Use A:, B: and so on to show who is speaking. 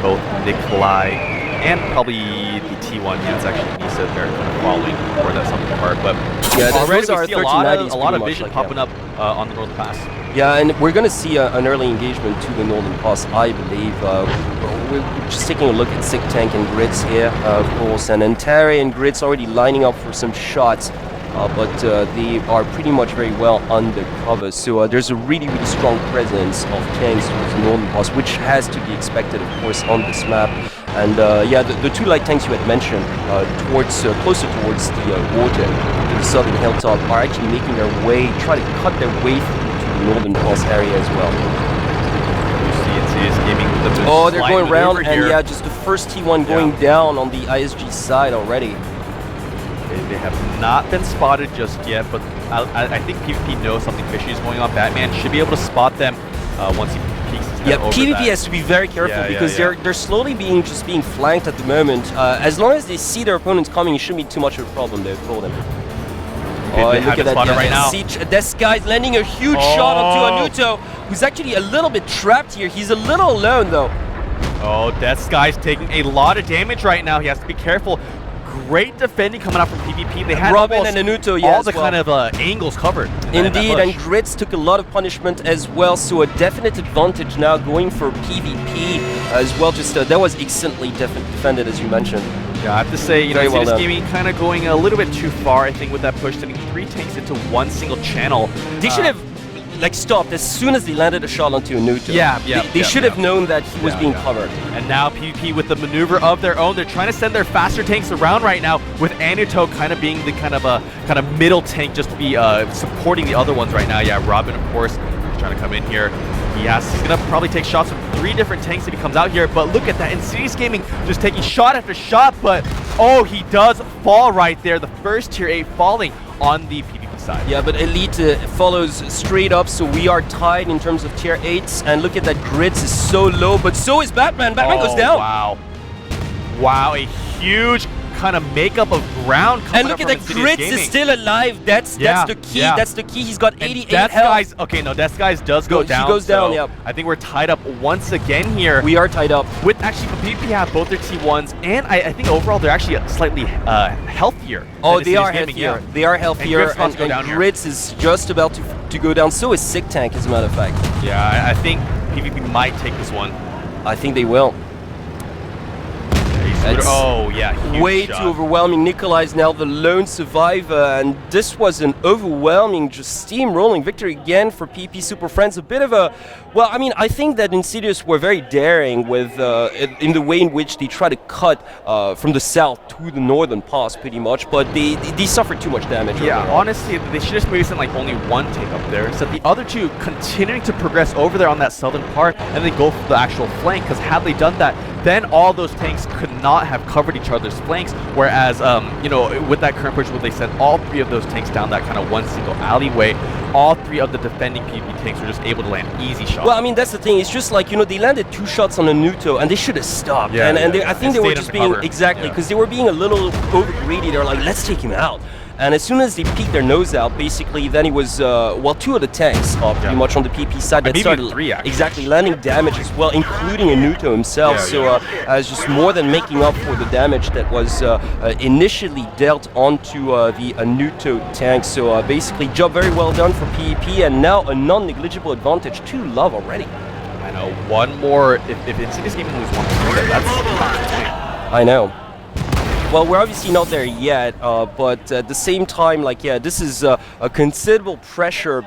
A: both Nikolai and probably the T1. Yeah, it's actually Nisa there kind of following for that southern part. But
B: yeah,
A: already
B: those
A: we see a lot of vision popping up on the northern pass.
B: Yeah, and we're going to see an early engagement to the northern pass, I believe. We're just taking a look at Sick Tank and Grits here, of course, and then Terry and Grits already lining up for some shots. But they are pretty much very well undercover. So there's a really, really strong presence of tanks towards the northern pass, which has to be expected, of course, on this map. And yeah, the two light tanks you had mentioned, closer towards the water, to the southern hilltop, are actually making their way, try to cut their way through to the northern pass area as well.
A: You see Insidious Gaming with the
B: oh, they're going around, and yeah, just the first T1 going down on the ISG side already.
A: They have not been spotted just yet, but I think PvP knows something fishy is going on. Batman should be able to spot them once he peeks his head over
B: PvP
A: that.
B: has to be very careful because they're slowly being flanked at the moment. As long as they see their opponents coming, it shouldn't be too much of a problem there for them.
A: Oh, look at that! Right now.
B: This guy's landing a huge shot onto Anuto, who's actually a little bit trapped here. He's a little alone though.
A: Oh, Death Guy's taking a lot of damage right now. He has to be careful. Great defending coming out from PvP. They had
B: Robin and Anuto,
A: all the kind of angles covered.
B: Indeed, and Grits took a lot of punishment as well, so a definite advantage now going for PvP as well. Just that was excellently defended, as you mentioned.
A: Yeah, I have to say, you know, Insidious Gaming kind of going a little bit too far, I think, with that push, sending 3 tanks into one single channel.
B: They should have stopped as soon as they landed a shot onto Anuto. They should have known that he was being covered.
A: And now PvP with the maneuver of their own. They're trying to send their faster tanks around right now, with Anuto kind of being the kind of middle tank, just to be supporting the other ones right now. Yeah, Robin, of course, is trying to come in here. He's gonna probably take shots from 3 different tanks if he comes out here. But look at that, Insidious Gaming just taking shot after shot. But oh, he does fall right there. The first tier 8 falling on the PvP.
B: Yeah, but Elite follows straight up, so we are tied in terms of tier 8s. And look at that, Grits is so low, but so is Batman. Batman goes down.
A: Wow, a huge kind of makeup of ground coming
B: and look at that, Grits is still alive. That's the key. That's the key. He's got 88 health.
A: Death Guys does go down.
B: He goes down, yeah.
A: I think we're tied up once again here.
B: We are tied up.
A: With actually, PvP have both their T1s, and I think overall they're actually slightly healthier.
B: Oh, they are healthier. They are healthier, and Grits is just about to go down. So is Sick Tank, as a matter of fact.
A: Yeah, I think PvP might take this one.
B: I think they will. Way too overwhelming. Nikolai is now the lone survivor, and this was an overwhelming, just steamrolling victory again for PP Super Friends. A bit of a, well, I mean, I think that Insidious were very daring with in the way in which they try to cut from the south to the northern pass, pretty much, but they suffered too much damage.
A: Yeah, honestly, they should just maybe send like only 1 tank up there, instead the other 2 continuing to progress over there on that southern part, and then go for the actual flank. Because had they done that, then all those tanks could not have covered each other's flanks, whereas, you know, with that current push where they sent all 3 of those tanks down that kind of one single alleyway, all 3 of the defending PvP tanks were just able to land easy shots.
B: Well, I mean, that's the thing. It's just like, you know, they landed 2 shots on Anuto, and they should have stopped. I think they were just being, because they were being a little over greedy. They were like, let's take him out. And as soon as they peeked their nose out, basically, then it was, well, 2 of the tanks pretty much on the PP side that started
A: 3, actually.
B: Exactly, landing damage as well, including Anuto himself. As just more than making up for the damage that was initially dealt onto the Anuto tank. So basically, job very well done for PvP, and now a non-negligible advantage to Love already.
A: I know, one more, if Insidious Gaming lose 1 that's
B: I know. Well, we're obviously not there yet, but at the same time, like, yeah, this is a considerable pressure